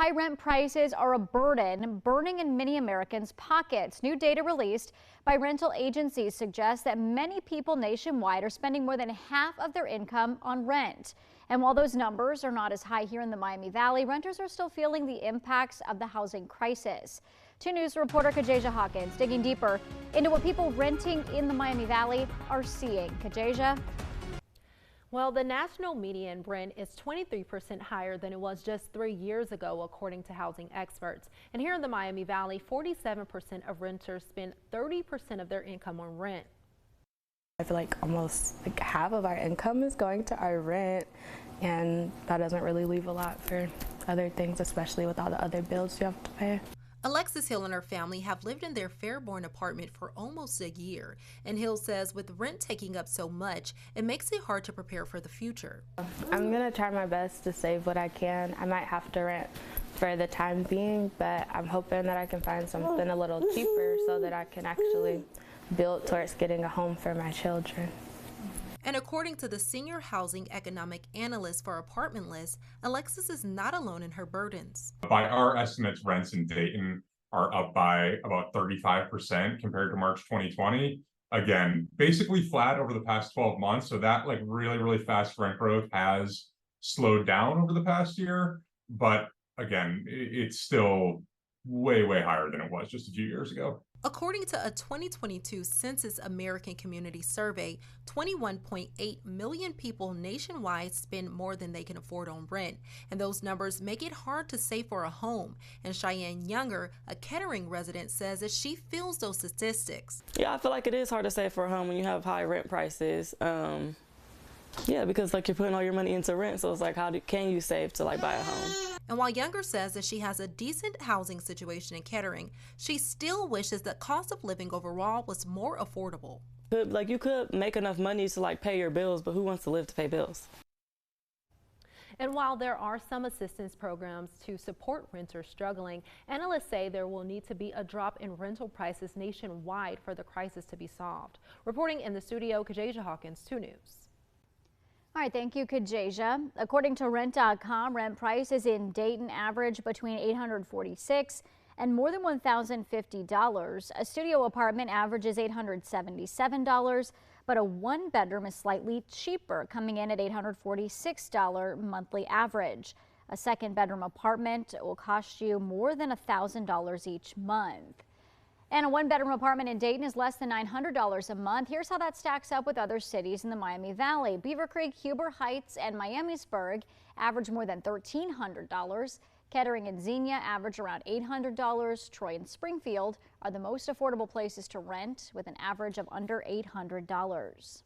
high rent prices are a burden burning in many Americans' pockets. New data released by rental agencies suggests that many people nationwide are spending more than half of their income on rent. And while those numbers are not as high here in the Miami Valley, renters are still feeling the impacts of the housing crisis. 2 News reporter Kajasia Hawkins digging deeper into what people renting in the Miami Valley are seeing. Kajasia? Well, the national median rent is 23% higher than it was just 3 years ago, according to housing experts. And here in the Miami Valley, 47% of renters spend 30% of their income on rent. I feel like almost half of our income is going to our rent, and that doesn't really leave a lot for other things, especially with all the other bills you have to pay. Alexis Hill and her family have lived in their Fairborn apartment for almost a year, and Hill says with rent taking up so much, it makes it hard to prepare for the future. I'm gonna try my best to save what I can. I might have to rent for the time being, but I'm hoping that I can find something a little cheaper so that I can actually build towards getting a home for my children. And according to the senior housing economic analyst for Apartment List, Alexis is not alone in her burdens. By our estimates, rents in Dayton are up by about 35% compared to March 2020. Again, basically flat over the past 12 months. So that really fast rent growth has slowed down over the past year. But again, it's still way higher than it was just a few years ago. According to a 2022 Census American Community Survey, 21.8 million people nationwide spend more than they can afford on rent. And those numbers make it hard to save for a home. And Cheyenne Younger, a Kettering resident, says that she feels those statistics. Yeah, I feel like it is hard to save for a home when you have high rent prices. Yeah, because you're putting all your money into rent, so it's can you save to buy a home? And while Younger says that she has a decent housing situation in Kettering, she still wishes the cost of living overall was more affordable. You could make enough money to pay your bills, but who wants to live to pay bills? And while there are some assistance programs to support renters struggling, analysts say there will need to be a drop in rental prices nationwide for the crisis to be solved. Reporting in the studio, Kajasia Hawkins, 2 News. All right, thank you, Kajasia. According to Rent.com, rent prices in Dayton average between $846 and more than $1,050. A studio apartment averages $877, but a one-bedroom is slightly cheaper, coming in at $846 monthly average. A second-bedroom apartment will cost you more than $1,000 each month. And a one-bedroom apartment in Dayton is less than $900 a month. Here's how that stacks up with other cities in the Miami Valley. Beaver Creek, Huber Heights, and Miamisburg average more than $1,300. Kettering and Xenia average around $800. Troy and Springfield are the most affordable places to rent with an average of under $800.